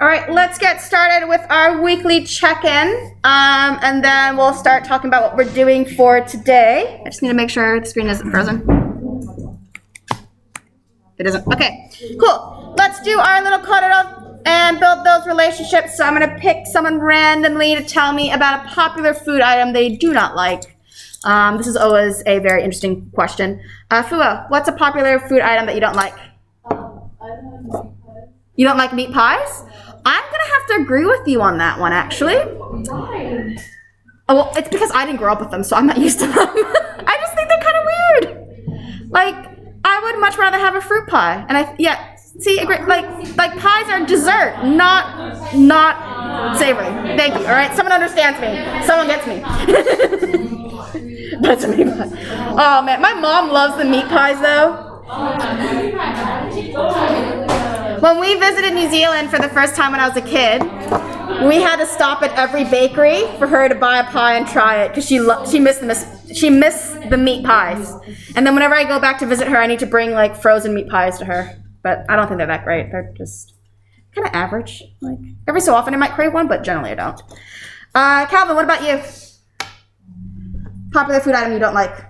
All right, let's get started with our weekly check-in, and then we'll start talking about what we're doing for today. I just need to make sure the screen isn't frozen. It isn't. Okay, cool. Let's do our little cuddle and build those relationships. So I'm going to pick someone randomly to tell me about a popular food item they do not like. This is always a very interesting question. Fua, what's a popular food item that you don't like? I don't like meat pies. You don't like meat pies? I'm going to have to agree with you on that one, actually. Why? Oh, well, it's because I didn't grow up with them, so I'm not used to them. I just think they're kind of weird. Like, I would much rather have a fruit pie. And see, agree, like pies are dessert, not savory. Thank you, all right? Someone understands me. Someone gets me. That's a meat pie. Oh, man, my mom loves the meat pies, though. When we visited New Zealand for the first time when I was a kid, we had to stop at every bakery for her to buy a pie and try it because she missed the meat pies. And then whenever I go back to visit her, I need to bring like frozen meat pies to her. But I don't think they're that great. They're just kind of average. Like every so often I might crave one, but generally I don't. Calvin, what about you? Popular food item you don't like?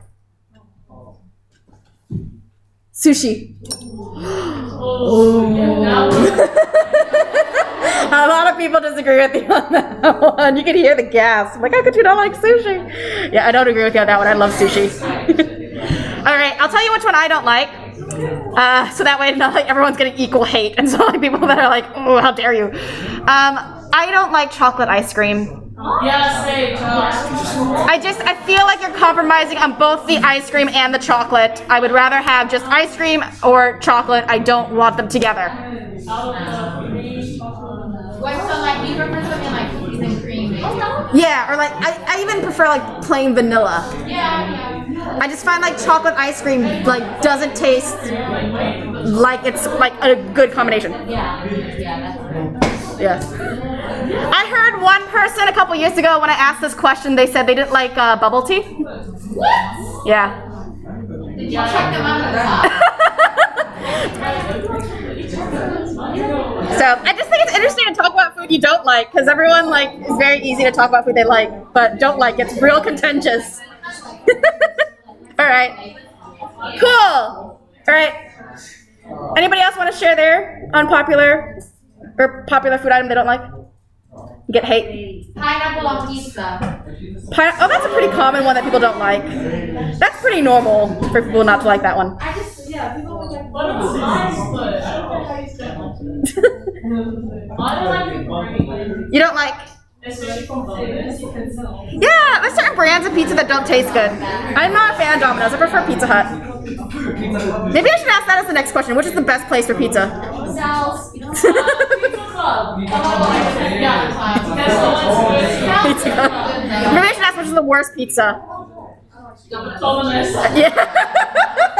Sushi. A lot of people disagree with you on that one. You can hear the gasp. Like, how could you not like sushi? Yeah, I don't agree with you on that one. I love sushi. All right, I'll tell you which one I don't like. So that way, not like everyone's getting equal hate, and so like people that are like, oh, how dare you? I don't like chocolate ice cream. Yeah, same. I feel like you're compromising on both the ice cream and the chocolate. I would rather have just ice cream or chocolate. I don't want them together. What, so like you prefer something like cookies and cream? Yeah, or like I even prefer like plain vanilla. Yeah. I just find like chocolate ice cream like doesn't taste like it's like a good combination. Yeah. I heard one person a couple years ago when I asked this question, they said they didn't like bubble tea. What? Yeah. Did you check them out of the top? So I just think it's interesting to talk about food you don't like, because everyone like is very easy to talk about food they like, but don't like. It's real contentious. All right. Cool. All right. Anybody else want to share their unpopular or popular food item they don't like? You get hate. Pineapple on pizza. Oh, that's a pretty common one that people don't like. That's pretty normal for people not to like that one. People would like. But it's nice, but I don't know how you say it. I don't like it green. You don't like? Especially from Domino's. Yeah, there's certain brands of pizza that don't taste good. I'm not a fan of Domino's. I prefer Pizza Hut. Maybe I should ask that as the next question. Which is the best place for pizza? Sal's. Pizza Hut. Pizza Hut. Maybe I should ask which is the worst pizza. Domino's. Yeah.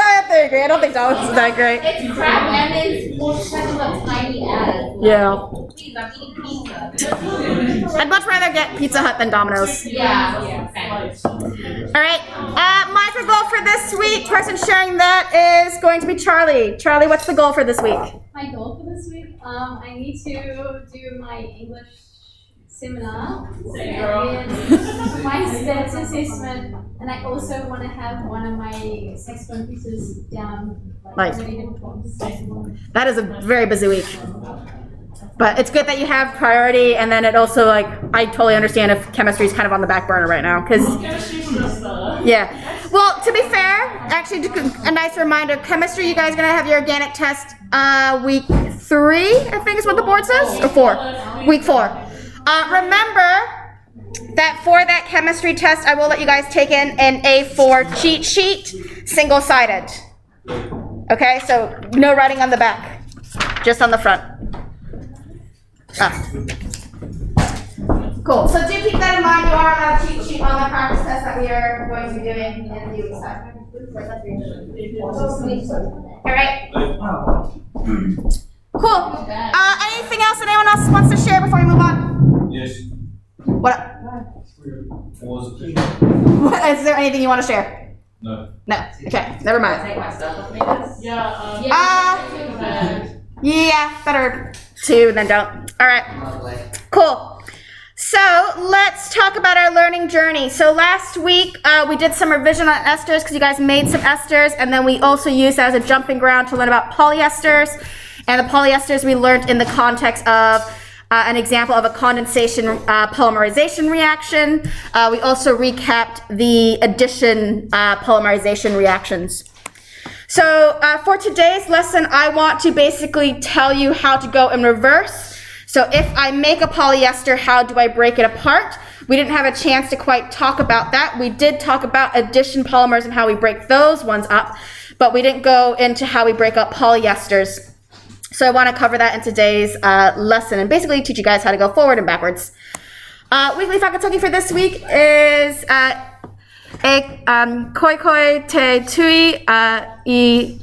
I have to agree. I don't think Domino's is that great. It's crab and it's kind of a tiny ad. Yeah. Please, I'm eating pizza. I'd much rather get Pizza Hut than Domino's. Yeah. All right. My goal for this week, person sharing that is going to be Charlie. Charlie, what's the goal for this week? My goal for this week, I need to do my English seminar and my status assessment, and I also want to have one of my saxophone pieces down, Nice. ready to perform. That is a very busy week. But it's good that you have priority, and then it also, like, I totally understand if chemistry is kind of on the back burner right now, because, yeah. Well, to be fair, actually, a nice reminder, chemistry, you guys are going to have your organic test week 3, I think is what the board says, or 4? Week 4. Remember that for that chemistry test, I will let you guys take in an A4 cheat sheet, single-sided. Okay, so no writing on the back, just on the front. Cool. So do keep that in mind. You are on a cheat sheet on the practice test that we are going to be doing in a few weeks' time. All right. Cool. Anything else that anyone else wants to share before we move on? Yes. What? What? Is there anything you want to share? No. No. Okay. Never mind. Yeah. Yeah. Better to than don't. All right, cool. So let's talk about our learning journey. So last week we did some revision on esters because you guys made some esters, and then we also used that as a jumping ground to learn about polyesters. And the polyesters we learned in the context of an example of a condensation polymerization reaction. We also recapped the addition polymerization reactions. So for today's lesson, I want to basically tell you how to go in reverse. So if I make a polyester, how do I break it apart? We didn't have a chance to quite talk about that. We did talk about addition polymers and how we break those ones up, but we didn't go into how we break up polyesters. So I want to cover that in today's lesson and basically teach you guys how to go forward and backwards. Weekly Fakatoki for this week is koi koi te tui I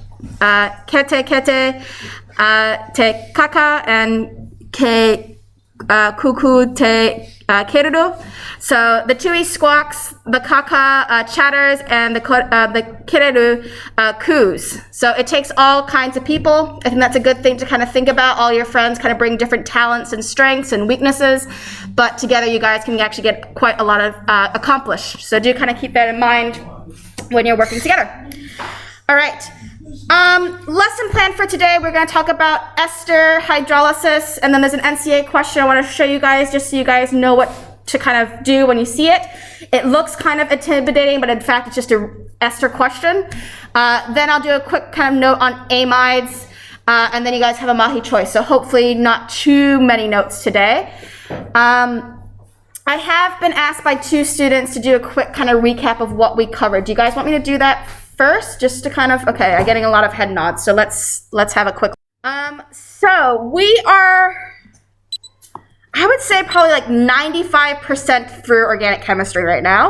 kete kete te kaka and ke kuku te kerudo. So the tui squawks, the kaka chatters, and the kereru coos. So it takes all kinds of people. I think that's a good thing to kind of think about. All your friends kind of bring different talents and strengths and weaknesses, but together you guys can actually get quite a lot of accomplished. So do kind of keep that in mind when you're working together. All right. Lesson plan for today, we're going to talk about ester hydrolysis, and then there's an NCEA question I want to show you guys just so you guys know what to kind of do when you see it. It looks kind of intimidating, but in fact it's just a ester question. Then I'll do a quick kind of note on amides, and then you guys have a Mahi choice, so hopefully not too many notes today. I have been asked by 2 students to do a quick kind of recap of what we covered. Do you guys want me to do that first, just to kind of, okay, I'm getting a lot of head nods, so let's have a quick. So we are, I would say probably like 95% through organic chemistry right now.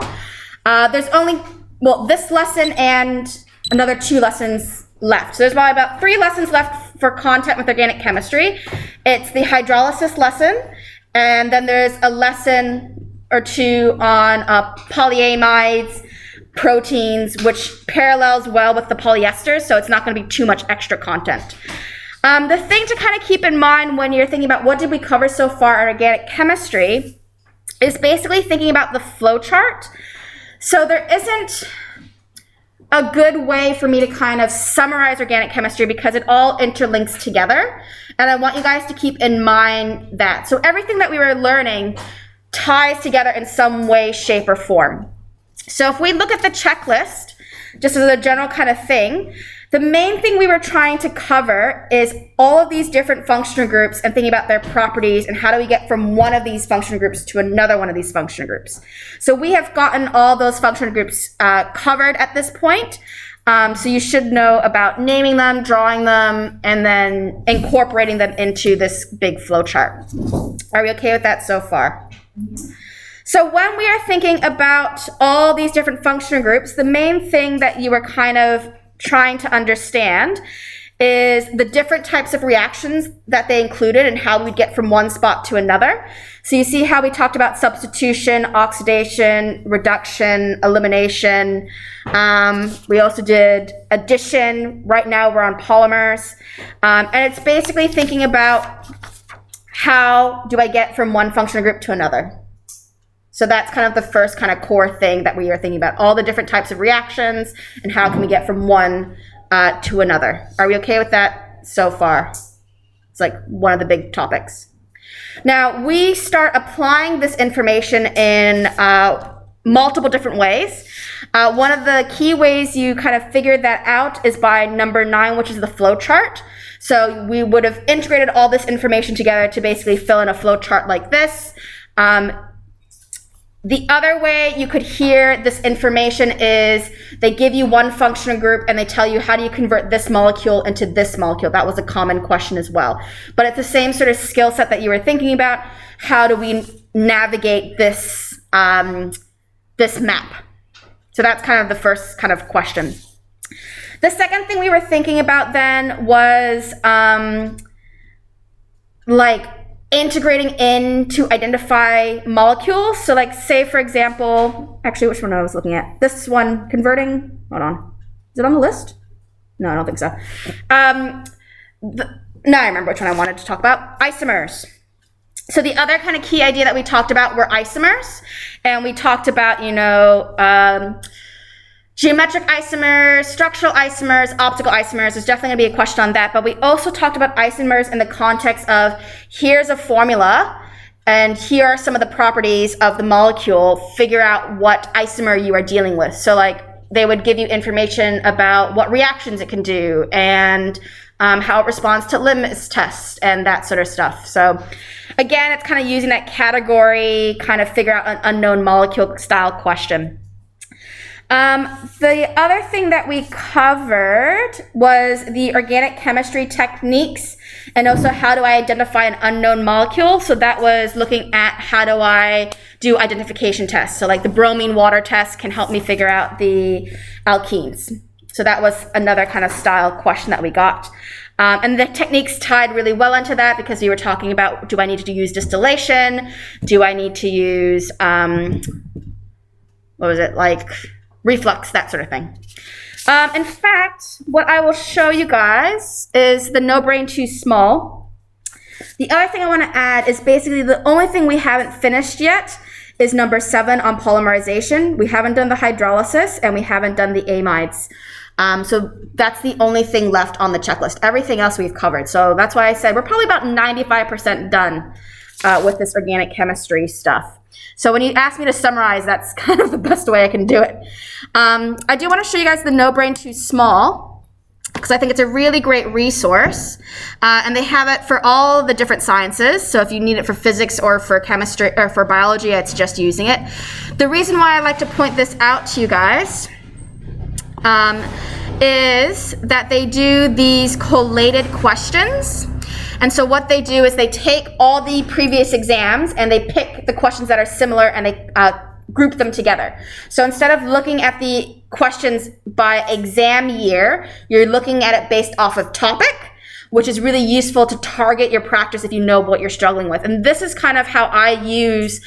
There's only, well, this lesson and another 2 lessons left. So there's probably about 3 lessons left for content with organic chemistry. It's the hydrolysis lesson, and then there's a lesson or 2 on polyamides, proteins, which parallels well with the polyesters, so it's not going to be too much extra content. The thing to kind of keep in mind when you're thinking about what did we cover so far in organic chemistry is basically thinking about the flow chart. So there isn't a good way for me to kind of summarize organic chemistry because it all interlinks together, and I want you guys to keep in mind that. So everything that we were learning ties together in some way, shape, or form. So if we look at the checklist, just as a general kind of thing, the main thing we were trying to cover is all of these different functional groups and thinking about their properties and how do we get from one of these functional groups to another one of these functional groups. So we have gotten all those functional groups covered at this point. So you should know about naming them, drawing them, and then incorporating them into this big flow chart. Are we okay with that so far? So when we are thinking about all these different functional groups, the main thing that you are kind of trying to understand is the different types of reactions that they included and how we get from one spot to another. So you see how we talked about substitution, oxidation, reduction, elimination. We also did addition. Right now we're on polymers. And it's basically thinking about how do I get from one functional group to another. So that's kind of the first kind of core thing that we are thinking about, all the different types of reactions and how can we get from one to another. Are we okay with that so far? It's like one of the big topics. Now we start applying this information in multiple different ways. One of the key ways you kind of figured that out is by number 9, which is the flow chart. So we would have integrated all this information together to basically fill in a flow chart like this. The other way you could hear this information is they give you one functional group and they tell you how do you convert this molecule into this molecule. That was a common question as well. But it's the same sort of skill set that you were thinking about. How do we navigate this, this map? So that's kind of the first kind of question. The second thing we were thinking about then was like integrating in to identify molecules. So like say for example, actually which one I was looking at? This one, converting, hold on. Is it on the list? No, I don't think so. Now I remember which one I wanted to talk about. Isomers. So the other kind of key idea that we talked about were isomers. And we talked about, you know, geometric isomers, structural isomers, optical isomers. There's definitely gonna be a question on that. But we also talked about isomers in the context of here's a formula and here are some of the properties of the molecule. Figure out what isomer you are dealing with. So like they would give you information about what reactions it can do and how it responds to litmus tests and that sort of stuff. So again, it's kind of using that category, kind of figure out an unknown molecule style question. The other thing that we covered was the organic chemistry techniques and also how do I identify an unknown molecule. So that was looking at how do I do identification tests. So like the bromine water test can help me figure out the alkenes. So that was another kind of style question that we got. And the techniques tied really well into that because we were talking about, do I need to use distillation? Do I need to use, reflux, that sort of thing. In fact, what I will show you guys is the no brain too small. The other thing I want to add is basically the only thing we haven't finished yet is number 7 on polymerization. We haven't done the hydrolysis and we haven't done the amides. So that's the only thing left on the checklist. Everything else we've covered. So that's why I said we're probably about 95% done with this organic chemistry stuff. So when you ask me to summarize, that's kind of the best way I can do it. I do want to show you guys the No Brain Too Small because I think it's a really great resource. And they have it for all the different sciences. So if you need it for physics or for chemistry or for biology, it's just using it. The reason why I like to point this out to you guys is that they do these collated questions. And so what they do is they take all the previous exams and they pick the questions that are similar and they group them together. So instead of looking at the questions by exam year, you're looking at it based off of topic, which is really useful to target your practice if you know what you're struggling with. And this is kind of how I use,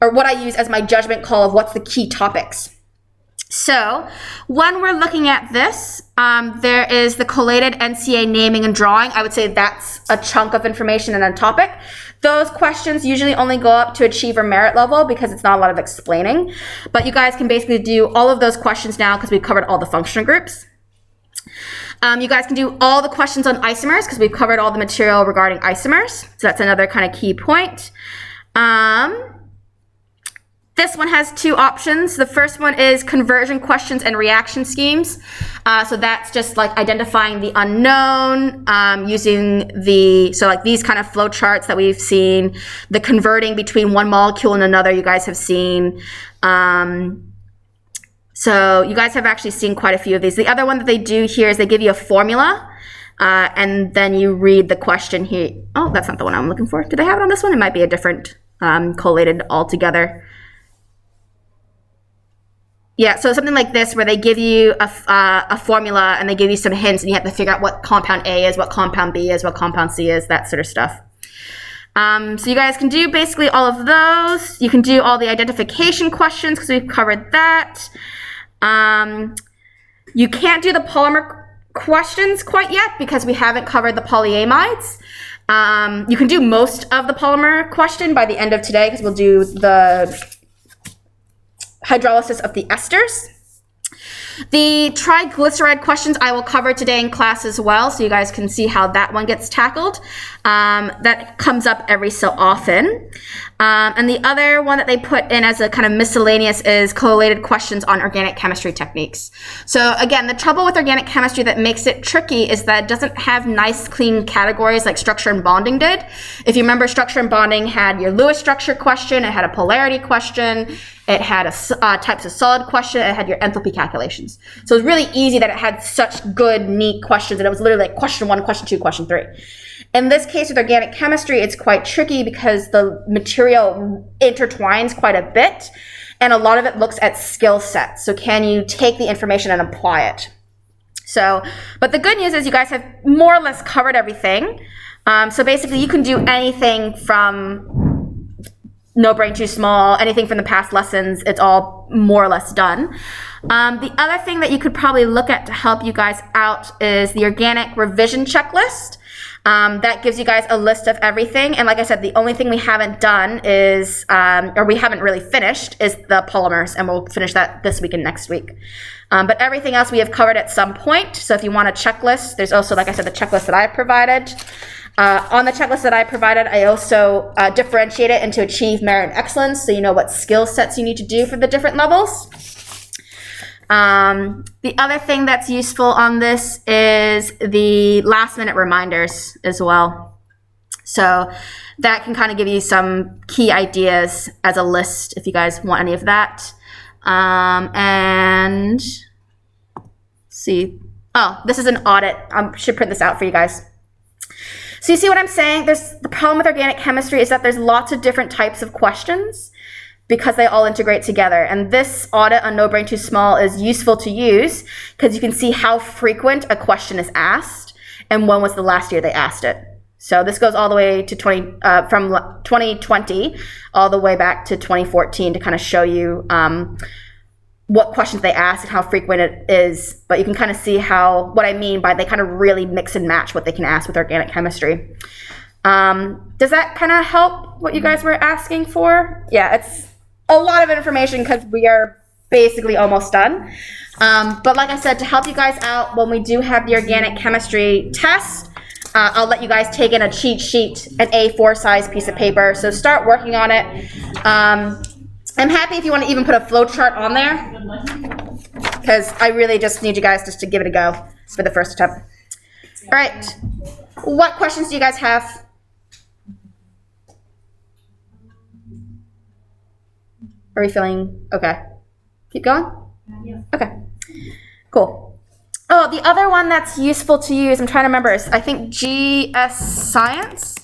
or what I use as my judgment call of what's the key topics. So when we're looking at this, there is the collated NCEA naming and drawing. I would say that's a chunk of information and a topic. Those questions usually only go up to achiever merit level because it's not a lot of explaining. But you guys can basically do all of those questions now because we've covered all the functional groups. You guys can do all the questions on isomers because we've covered all the material regarding isomers. So that's another kind of key point. This one has 2 options. The first one is conversion questions and reaction schemes. So that's just like identifying the unknown, using like these kind of flow charts that we've seen, the converting between one molecule and another you guys have seen. So you guys have actually seen quite a few of these. The other one that they do here is they give you a formula, and then you read the question here. Oh, that's not the one I'm looking for. Do they have it on this one? It might be a different collated altogether. Yeah, so something like this where they give you a formula and they give you some hints and you have to figure out what compound A is, what compound B is, what compound C is, that sort of stuff. So you guys can do basically all of those. You can do all the identification questions because we've covered that. You can't do the polymer questions quite yet because we haven't covered the polyamides. You can do most of the polymer question by the end of today because we'll do the hydrolysis of the esters. The triglyceride questions I will cover today in class as well, so you guys can see how that one gets tackled. That comes up every so often. And the other one that they put in as a kind of miscellaneous is collated questions on organic chemistry techniques. So again, the trouble with organic chemistry that makes it tricky is that it doesn't have nice, clean categories like structure and bonding did. If you remember, structure and bonding had your Lewis structure question, it had a polarity question, it had a types of solid question, it had your enthalpy calculations. So it was really easy that it had such good, neat questions, and it was literally like question 1, question 2, question 3. In this case with organic chemistry, it's quite tricky because the material intertwines quite a bit, and a lot of it looks at skill sets. So can you take the information and apply it? So, but the good news is you guys have more or less covered everything. So basically you can do anything from No Brain Too Small, anything from the past lessons, it's all more or less done. The other thing that you could probably look at to help you guys out is the organic revision checklist. That gives you guys a list of everything. And like I said, the only thing we haven't done is, or we haven't really finished, is the polymers, and we'll finish that this week and next week. But everything else we have covered at some point. So if you want a checklist, there's also, like I said, the checklist that I provided. On the checklist that I provided, I also differentiate it into achieve, merit, and excellence, so you know what skill sets you need to do for the different levels. The other thing that's useful on this is the last minute reminders as well. So that can kind of give you some key ideas as a list if you guys want any of that. And see, oh, this is an audit. I should print this out for you guys. So you see what I'm saying? The problem with organic chemistry is that there's lots of different types of questions because they all integrate together. And this audit on No Brain Too Small is useful to use because you can see how frequent a question is asked and when was the last year they asked it. So this goes all the way to from 2020 all the way back to 2014 to kind of show you what questions they ask and how frequent it is. But you can kind of see what I mean by they kind of really mix and match what they can ask with organic chemistry. Does that kind of help what you guys were asking for? Yeah, it's a lot of information because we are basically almost done. But like I said, to help you guys out, when we do have the organic chemistry test, I'll let you guys take in a cheat sheet, an A4 size piece of paper. So start working on it. I'm happy if you want to even put a flow chart on there, because I really just need you guys just to give it a go for the first attempt. All right, what questions do you guys have? Are we feeling okay? Keep going? Yeah. Okay, cool. Oh, the other one that's useful to use, I'm trying to remember, is I think GS Science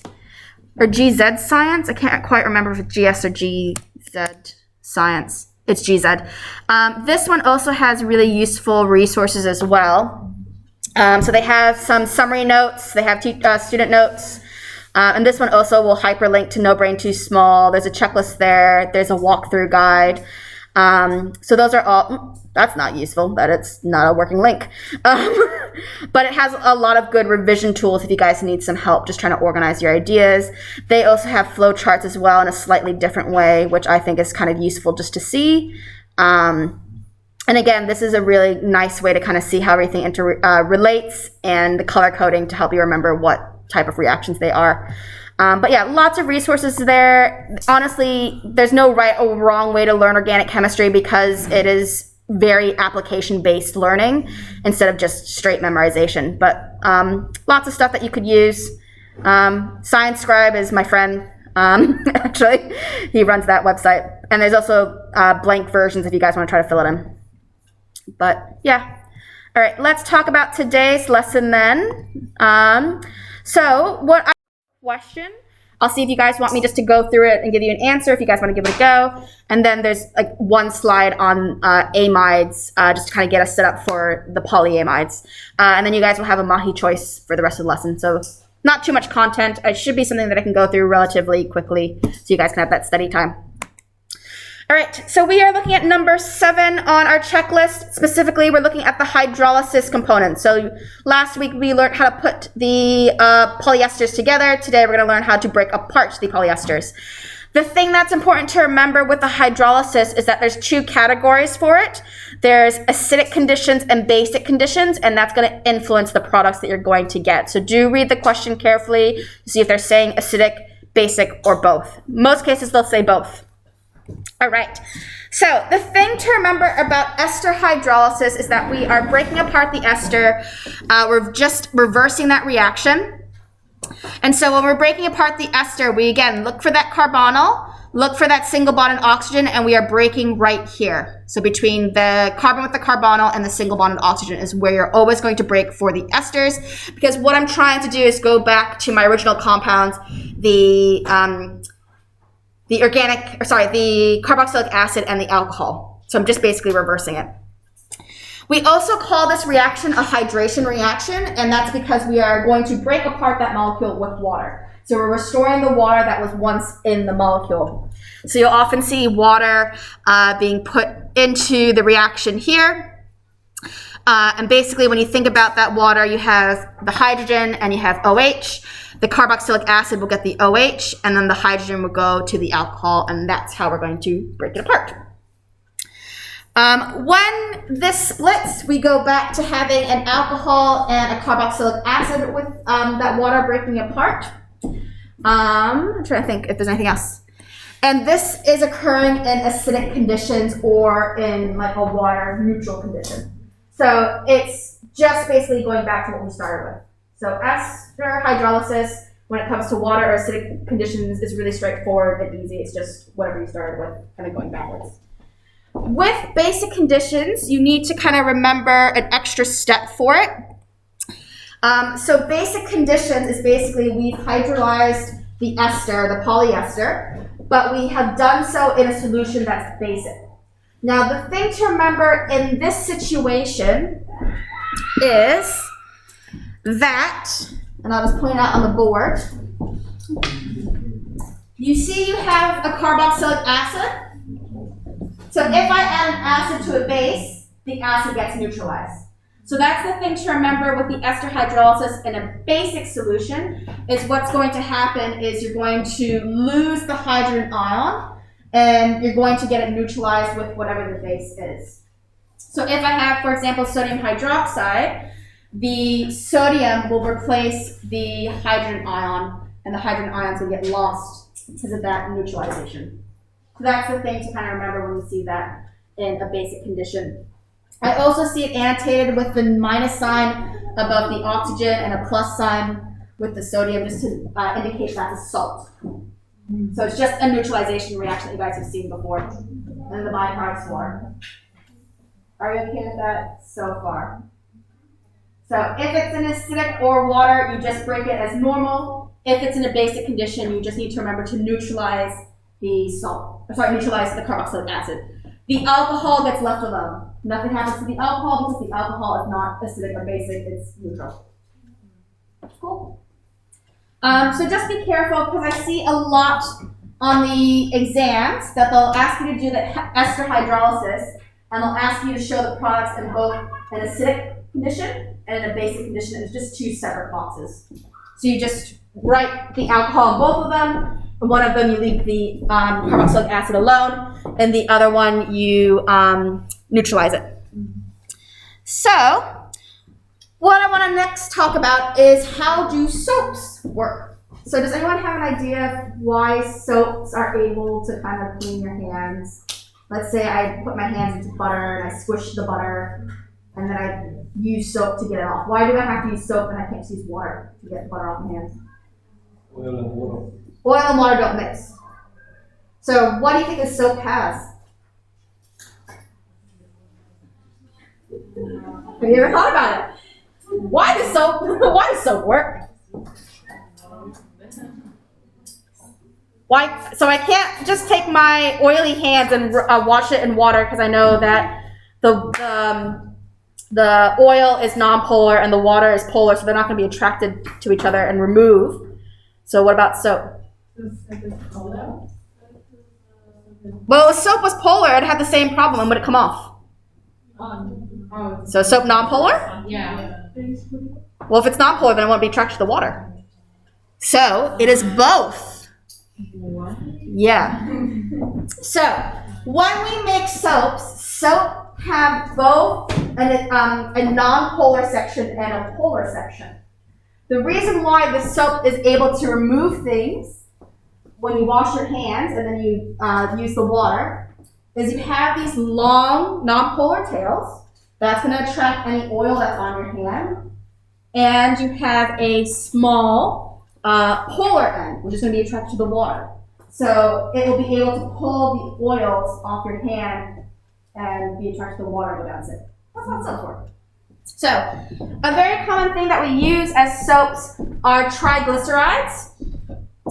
or GZ Science. I can't quite remember if it's GS or GZ Science. It's GZ. This one also has really useful resources as well. So they have some summary notes. They have student notes. And this one also will hyperlink to No Brain Too Small. There's a checklist there. There's a walkthrough guide. So those are all, that's not useful, that it's not a working link. But it has a lot of good revision tools if you guys need some help just trying to organize your ideas. They also have flow charts as well in a slightly different way, which I think is kind of useful just to see. And again, this is a really nice way to kind of see how everything relates, and the color coding to help you remember what type of reactions they are. But yeah, lots of resources there. Honestly, there's no right or wrong way to learn organic chemistry because it is very application-based learning instead of just straight memorization. But lots of stuff that you could use. Science Scribe is my friend. Actually, he runs that website. And there's also blank versions if you guys want to try to fill it in. But yeah. All right, let's talk about today's lesson then. Question. I'll see if you guys want me just to go through it and give you an answer if you guys want to give it a go. And then there's like one slide on amides just to kind of get us set up for the polyamides. And then you guys will have a Mahi choice for the rest of the lesson. So not too much content. It should be something that I can go through relatively quickly so you guys can have that study time. All right, so we are looking at number 7 on our checklist. Specifically, we're looking at the hydrolysis component. So last week we learned how to put the polyesters together. Today we're going to learn how to break apart the polyesters. The thing that's important to remember with the hydrolysis is that there's 2 categories for it. There's acidic conditions and basic conditions, and that's going to influence the products that you're going to get. So do read the question carefully to see if they're saying acidic, basic, or both. Most cases they'll say both. All right, so the thing to remember about ester hydrolysis is that we are breaking apart the ester. We're just reversing that reaction. And so when we're breaking apart the ester, we again look for that carbonyl, look for that single bonded oxygen, and we are breaking right here. So between the carbon with the carbonyl and the single bonded oxygen is where you're always going to break for the esters, because what I'm trying to do is go back to my original compounds, the carboxylic acid and the alcohol. So I'm just basically reversing it. We also call this reaction a hydration reaction, and that's because we are going to break apart that molecule with water. So we're restoring the water that was once in the molecule. So you'll often see water being put into the reaction here. And basically, when you think about that water, you have the hydrogen and you have OH. The carboxylic acid will get the OH, and then the hydrogen will go to the alcohol, and that's how we're going to break it apart. When this splits, we go back to having an alcohol and a carboxylic acid with that water breaking apart. I'm trying to think if there's anything else. And this is occurring in acidic conditions or in like a water neutral condition. So it's just basically going back to what we started with. So ester hydrolysis, when it comes to water or acidic conditions, is really straightforward and easy. It's just whatever you started with, kind of going backwards. With basic conditions, you need to kind of remember an extra step for it. So basic conditions is basically we've hydrolyzed the ester, the polyester, but we have done so in a solution that's basic. Now the thing to remember in this situation is that, and I'll just point it out on the board, you see you have a carboxylic acid. So if I add an acid to a base, the acid gets neutralized. So that's the thing to remember with the ester hydrolysis in a basic solution, is what's going to happen is you're going to lose the hydrogen ion and you're going to get it neutralized with whatever the base is. So if I have, for example, sodium hydroxide, the sodium will replace the hydrogen ion and the hydrogen ions will get lost because of that neutralization. So that's the thing to kind of remember when you see that in a basic condition. I also see it annotated with the minus sign above the oxygen and a plus sign with the sodium just to indicate that's a salt. So it's just a neutralization reaction that you guys have seen before. And then the byproducts water. Are you okay with that so far? So if it's an acidic or water, you just break it as normal. If it's in a basic condition, you just need to remember to neutralize the neutralize the carboxylic acid. The alcohol gets left alone. Nothing happens to the alcohol because the alcohol is not acidic or basic, it's neutral. Cool. So just be careful because I see a lot on the exams that they'll ask you to do the ester hydrolysis and they'll ask you to show the products in both an acidic condition and in a basic condition. It's just two separate boxes. So you just write the alcohol in both of them. In one of them you leave the carboxylic acid alone, and the other one you neutralize it. So what I want to next talk about is how do soaps work? So does anyone have an idea of why soaps are able to kind of clean your hands? Let's say I put my hands into butter and I squish the butter and then I use soap to get it off. Why do I have to use soap and I can't just use water to get the butter off my hands? Oil and water. Oil and water don't mix. So what do you think the soap has? Have you ever thought about it? Why does soap work? Why? So I can't just take my oily hands and wash it in water because I know that the oil is nonpolar and the water is polar, so they're not going to be attracted to each other and remove. So what about soap? Well, if soap was polar, it'd have the same problem and would it come off? So soap nonpolar? Yeah. Well, if it's nonpolar, then it won't be attracted to the water. So it is both. Yeah. So when we make soap have both a non-polar section and a polar section. The reason why the soap is able to remove things when you wash your hands and then you use the water is you have these long non-polar tails. That's going to attract any oil that's on your hand. And you have a small polar end, which is going to be attracted to the water. So it will be able to pull the oils off your hand and be attracted to the water and go down it. That's how soaps work. So a very common thing that we use as soaps are triglycerides.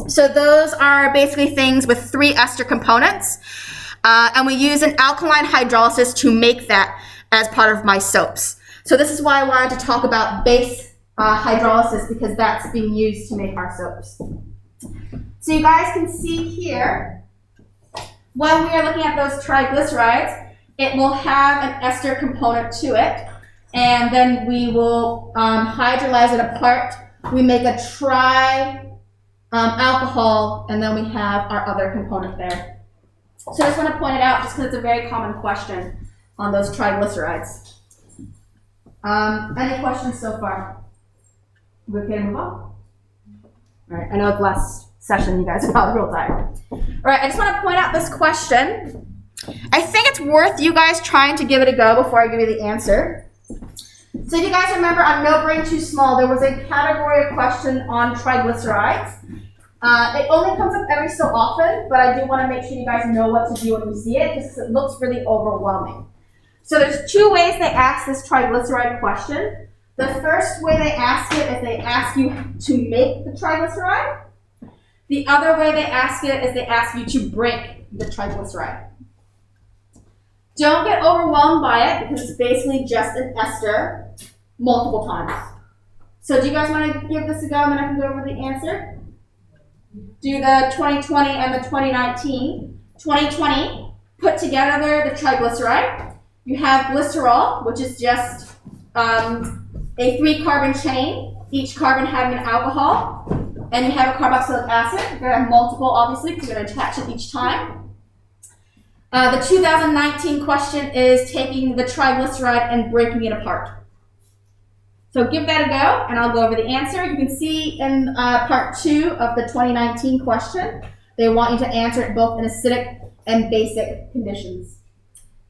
So those are basically things with 3 ester components. And we use an alkaline hydrolysis to make that as part of my soaps. So this is why I wanted to talk about base hydrolysis, because that's being used to make our soaps. So you guys can see here, when we are looking at those triglycerides, it will have an ester component to it. and then we will hydrolyze it apart. We make a alcohol, and then we have our other component there. So I just want to point it out just because it's a very common question on those triglycerides. Any questions so far? We okay to move on? All right, I know it's last session, you guys are probably real tired. All right, I just want to point out this question. I think it's worth you guys trying to give it a go before I give you the answer. So if you guys remember on No Brain Too Small, there was a category of question on triglycerides. It only comes up every so often, but I do want to make sure you guys know what to do when you see it, just because it looks really overwhelming. So there's two ways they ask this triglyceride question. The first way they ask it is they ask you to make the triglyceride. The other way they ask it is they ask you to break the triglyceride. Don't get overwhelmed by it because it's basically just an ester multiple times. So do you guys want to give this a go and then I can go over the answer? Do the 2020 and the 2019. 2020, put together the triglyceride. You have glycerol, which is just a 3-carbon chain, each carbon having an alcohol, and you have a carboxylic acid. You're going to have multiple, obviously, because you're going to attach it each time. The 2019 question is taking the triglyceride and breaking it apart. So give that a go, and I'll go over the answer. You can see in part 2 of the 2019 question, they want you to answer it both in acidic and basic conditions.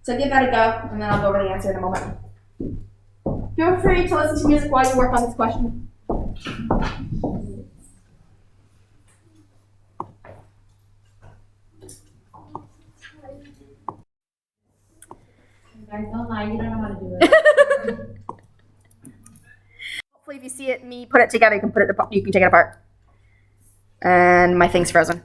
So give that a go, and then I'll go over the answer in a moment. Feel free to listen to music while you work on this question. Guys, don't lie, you don't know how to do it. Hopefully, if you see it, me put it together, you can take it apart. And my thing's frozen.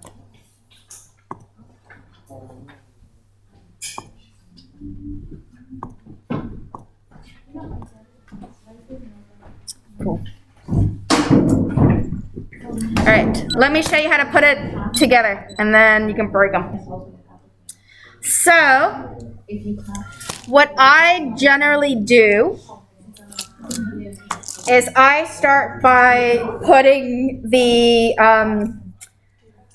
Cool. All right, let me show you how to put it together, and then you can break them. So, what I generally do is I start by putting the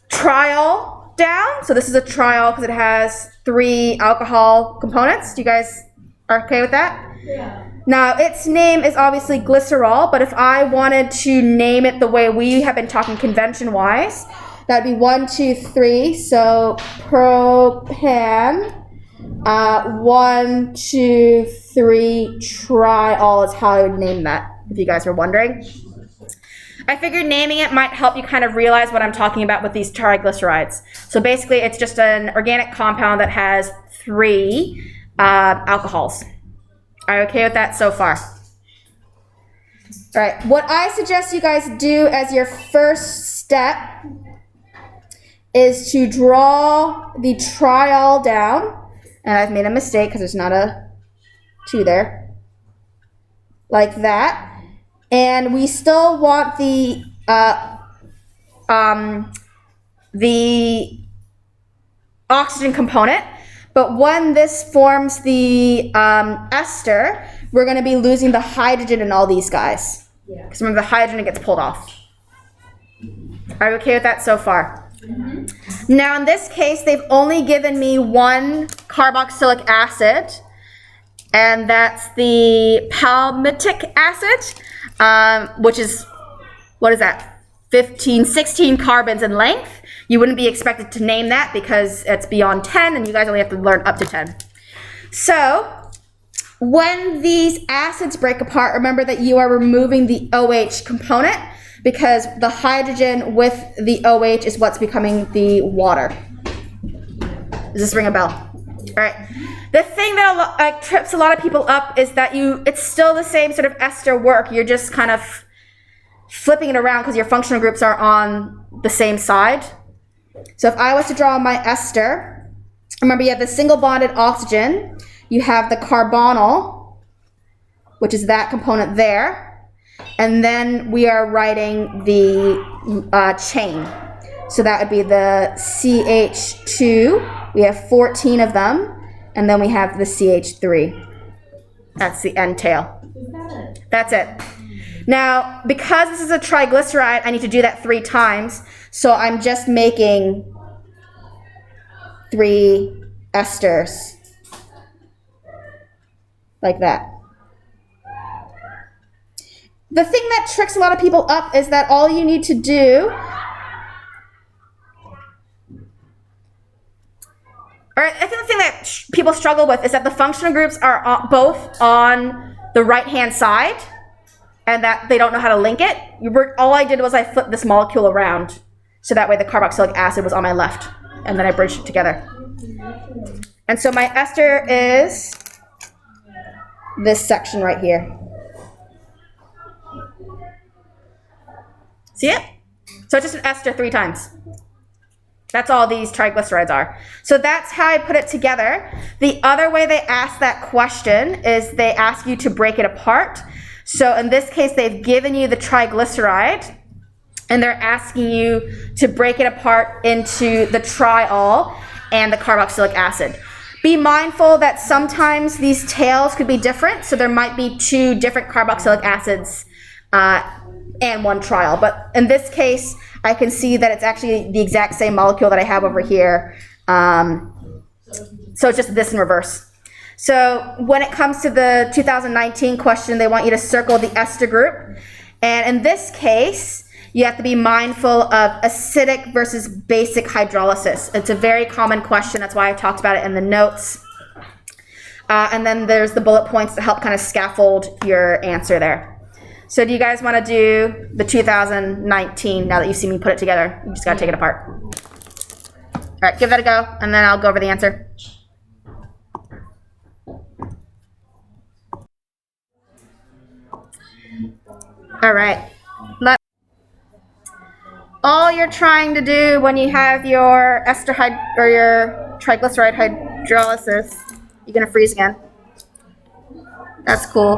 triol down. So this is a triol because it has 3 alcohol components. You guys are okay with that? Yeah. Now, its name is obviously glycerol, but if I wanted to name it the way we have been talking convention-wise, that'd be 1, 2, 3. So propan, 1, 2, 3, triol is how I would name that, if you guys were wondering. I figured naming it might help you kind of realize what I'm talking about with these triglycerides. So basically, it's just an organic compound that has 3 alcohols. Are you okay with that so far? All right, what I suggest you guys do as your first step is to draw the triol down. And I've made a mistake because there's not a 2 there. Like that. And we still want the oxygen component. But when this forms the ester, we're going to be losing the hydrogen in all these guys. Because remember, the hydrogen gets pulled off. Are you okay with that so far? Mm-hmm. Now, in this case, they've only given me 1 carboxylic acid, and that's the palmitic acid, which is, what is that, 16 carbons in length. You wouldn't be expected to name that because it's beyond 10, and you guys only have to learn up to 10. So, when these acids break apart, remember that you are removing the OH component because the hydrogen with the OH is what's becoming the water. Does this ring a bell? All right. The thing that trips a lot of people up is that it's still the same sort of ester work. You're just kind of flipping it around because your functional groups are on the same side. So if I was to draw my ester, remember you have the single bonded oxygen, you have the carbonyl, which is that component there, and then we are writing the chain. So that would be the CH2, we have 14 of them, and then we have the CH3. That's the end tail. That's it. Now, because this is a triglyceride, I need to do that 3 times. So I'm just making 3 esters. Like that. The thing that tricks a lot of people up is that all you need to do, or I think the thing that people struggle with is that the functional groups are both on the right-hand side, and that they don't know how to link it. All I did was I flipped this molecule around, so that way the carboxylic acid was on my left, and then I bridged it together. And so my ester is this section right here. See it? So it's just an ester 3 times. That's all these triglycerides are. So that's how I put it together. The other way they ask that question is they ask you to break it apart. So in this case, they've given you the triglyceride, and they're asking you to break it apart into the triol and the carboxylic acid. Be mindful that sometimes these tails could be different, so there might be 2 different carboxylic acids and 1 triol. But in this case, I can see that it's actually the exact same molecule that I have over here. So it's just this in reverse. So when it comes to the 2019 question, they want you to circle the ester group. And in this case, you have to be mindful of acidic versus basic hydrolysis. It's a very common question. That's why I talked about it in the notes. And then there's the bullet points to help kind of scaffold your answer there. So do you guys want to do the 2019 now that you see me put it together? You just got to take it apart. All right, give that a go, and then I'll go over the answer. All right. All you're trying to do when you have your or your triglyceride hydrolysis, you're going to freeze again. That's cool.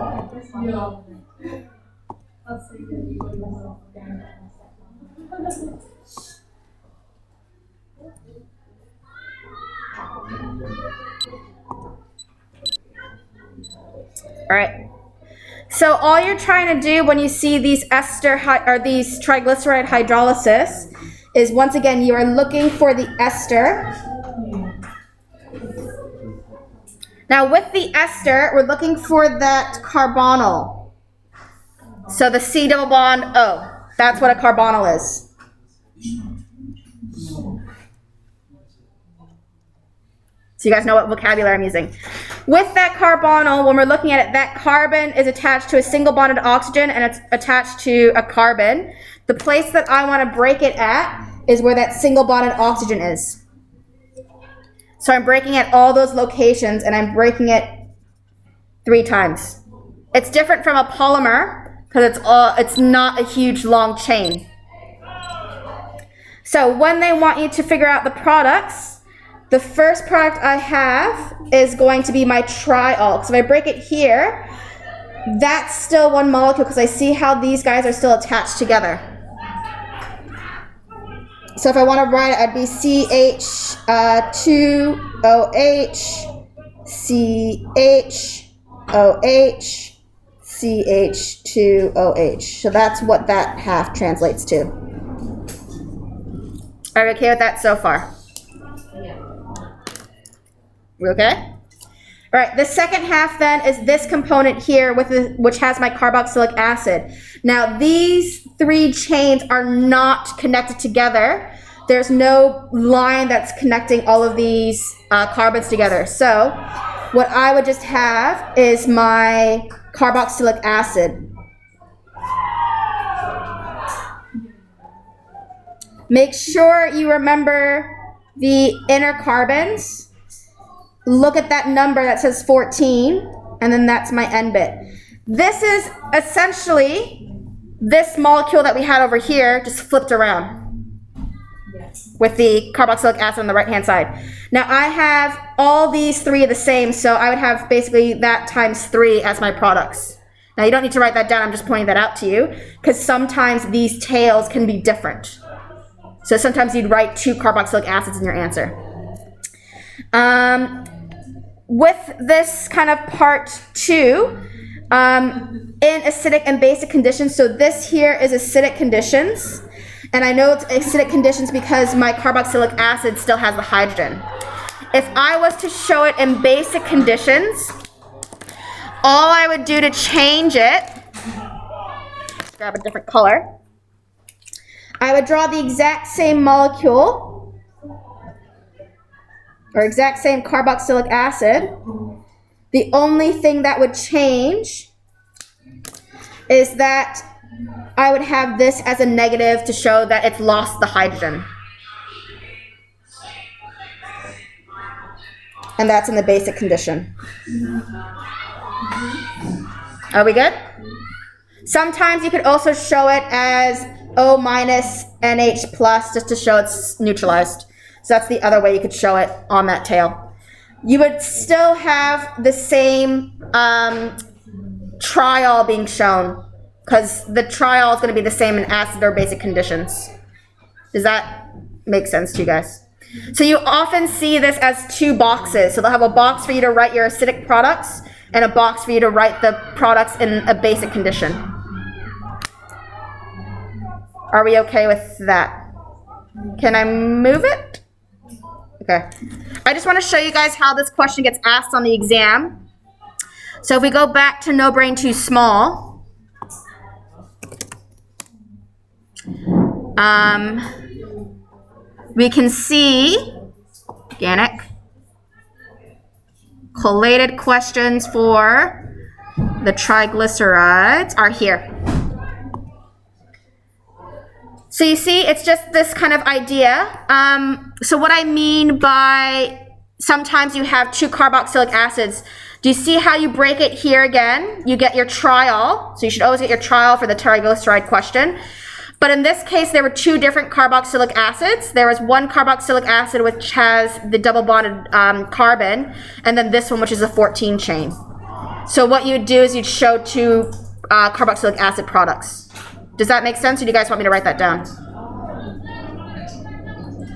All right. So all you're trying to do when you see these these triglyceride hydrolysis is, once again, you are looking for the ester. Now with the ester, we're looking for that carbonyl. So the C double bond O, that's what a carbonyl is. So you guys know what vocabulary I'm using. With that carbonyl, when we're looking at it, that carbon is attached to a single bonded oxygen and it's attached to a carbon. The place that I want to break it at is where that single bonded oxygen is. So I'm breaking at all those locations, and I'm breaking it 3 times. It's different from a polymer because it's not a huge long chain. So when they want you to figure out the products, the first product I have is going to be my triol. So if I break it here, that's still 1 molecule because I see how these guys are still attached together. So if I want to write it, I'd be CH2OH, CHOH, CH2OH. So that's what that half translates to. Are we okay with that so far? We okay? All right, the second half then is this component here which has my carboxylic acid. Now these 3 chains are not connected together. There's no line that's connecting all of these carbons together. So what I would just have is my carboxylic acid. Make sure you remember the inner carbons. Look at that number that says 14, and then that's my N bit. This is essentially this molecule that we had over here just flipped around with the carboxylic acid on the right-hand side. Now I have all these 3 the same, so I would have basically that times 3 as my products. Now you don't need to write that down, I'm just pointing that out to you, because sometimes these tails can be different. So sometimes you'd write 2 carboxylic acids in your answer. with this kind of part 2, in acidic and basic conditions, so this here is acidic conditions, and I know it's acidic conditions because my carboxylic acid still has the hydrogen. If I was to show it in basic conditions, all I would do to change it, let's grab a different color, I would draw the exact same molecule, or exact same carboxylic acid. The only thing that would change is that I would have this as a negative to show that it's lost the hydrogen. And that's in the basic condition. Are we good? Sometimes you could also show it as O minus NH plus just to show it's neutralized. So that's the other way you could show it on that tail. You would still have the same triol being shown because the triol is going to be the same in acid or basic conditions. Does that make sense to you guys? So you often see this as 2 boxes. So they'll have a box for you to write your acidic products and a box for you to write the products in a basic condition. Are we okay with that? Can I move it? Okay. I just want to show you guys how this question gets asked on the exam. So if we go back to no brain too small, we can see organic collated questions for the triglycerides are here. So you see, it's just this kind of idea. So what I mean by sometimes you have 2 carboxylic acids. Do you see how you break it here again? You get your triol. So you should always get your triol for the triglyceride question. But in this case, there were 2 different carboxylic acids. There was one carboxylic acid which has the double bonded carbon, and then this one which is a 14 chain. So what you'd do is you'd show 2 carboxylic acid products. Does that make sense, or do you guys want me to write that down?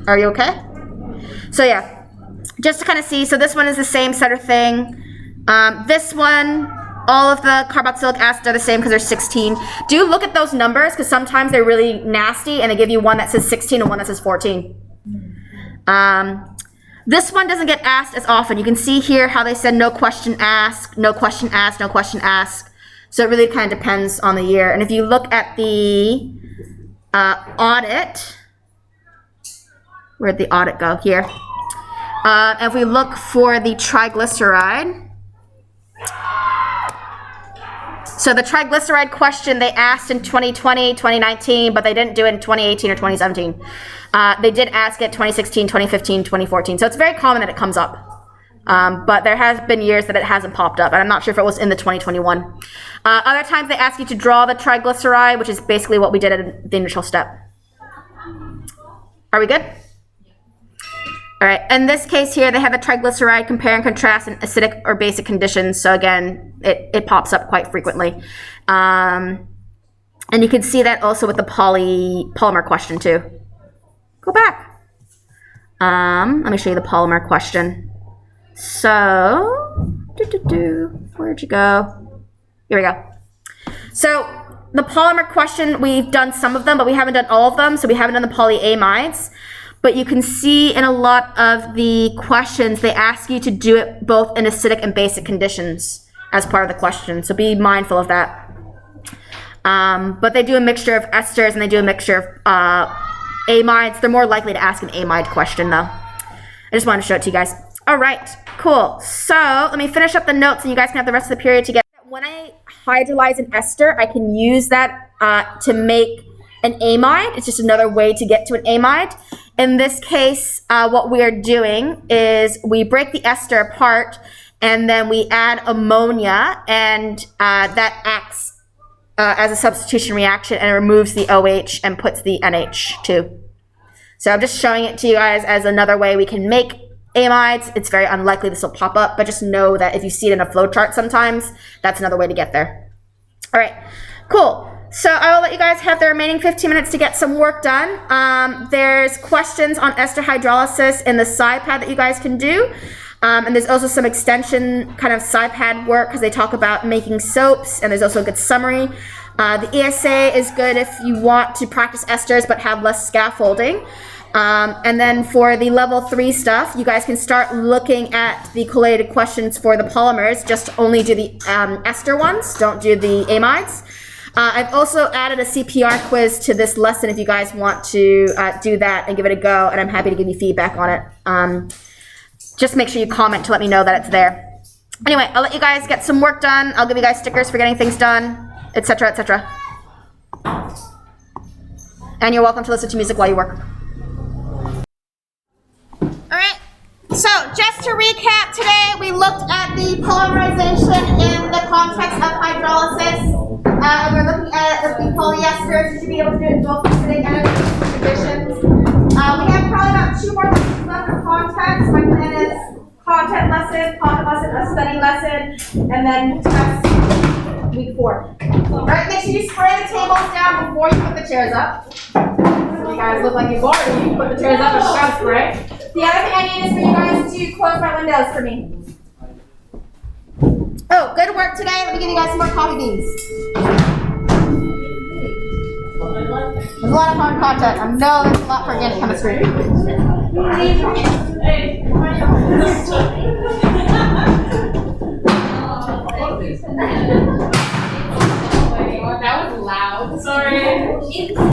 Are you okay? So yeah, just to kind of see, so this one is the same sort of thing. This one, all of the carboxylic acids are the same because they're 16. Do look at those numbers because sometimes they're really nasty and they give you one that says 16 and one that says 14. This one doesn't get asked as often. You can see here how they said no question asked, no question asked, no question asked. So it really kind of depends on the year. And if you look at the audit, where'd the audit go? Here. If we look for the triglyceride, so the triglyceride question they asked in 2020, 2019, but they didn't do it in 2018 or 2017. They did ask it 2016, 2015, 2014. So it's very common that it comes up. But there has been years that it hasn't popped up, and I'm not sure if it was in the 2021. Other times they ask you to draw the triglyceride, which is basically what we did at the initial step. Are we good? All right, in this case here, they have the triglyceride compare and contrast in acidic or basic conditions. So again, it pops up quite frequently. And you can see that also with the polymer question too. Go back. Let me show you the polymer question. So, where'd you go? Here we go. So the polymer question, we've done some of them, but we haven't done all of them. So we haven't done the polyamides. But you can see in a lot of the questions, they ask you to do it both in acidic and basic conditions as part of the question. So be mindful of that. But they do a mixture of esters and they do a mixture of amides. They're more likely to ask an amide question though. I just wanted to show it to you guys. All right, cool. So let me finish up the notes and you guys can have the rest of the period to get. When I hydrolyze an ester, I can use that to make an amide. It's just another way to get to an amide. In this case, what we are doing is we break the ester apart and then we add ammonia, and that acts as a substitution reaction and removes the OH and puts the NH too. So I'm just showing it to you guys as another way we can make amides. It's very unlikely this will pop up, but just know that if you see it in a flow chart sometimes, that's another way to get there. All right, cool. So I will let you guys have the remaining 15 minutes to get some work done. There's questions on ester hydrolysis in the SciPad that you guys can do. And there's also some extension kind of SciPad work because they talk about making soaps, and there's also a good summary. The ESA is good if you want to practice esters but have less scaffolding. And then for the level 3 stuff, you guys can start looking at the collated questions for the polymers. Just only do the ester ones, don't do the amides. I've also added a CPR quiz to this lesson if you guys want to do that and give it a go, and I'm happy to give you feedback on it. Just make sure you comment to let me know that it's there. Anyway, I'll let you guys get some work done. I'll give you guys stickers for getting things done, etc., etc. And you're welcome to listen to music while you work. Alright, so just to recap today, we looked at the polymerization in the context of hydrolysis. We're looking at the polyesters. You should be able to do it both acidic and basic conditions. We have probably about 2 more lessons left for context. My plan is content lesson, a study lesson, and then test week 4. Alright, make sure you spray the tables down before you put the chairs up. You guys look like you're bored when you put the chairs up and shout spray. The other thing I need is for you guys to close my windows for me. Oh, good work today. Let me give you guys some more coffee beans. There's a lot of hard content. I know there's a lot for organic chemistry. That was loud. Sorry.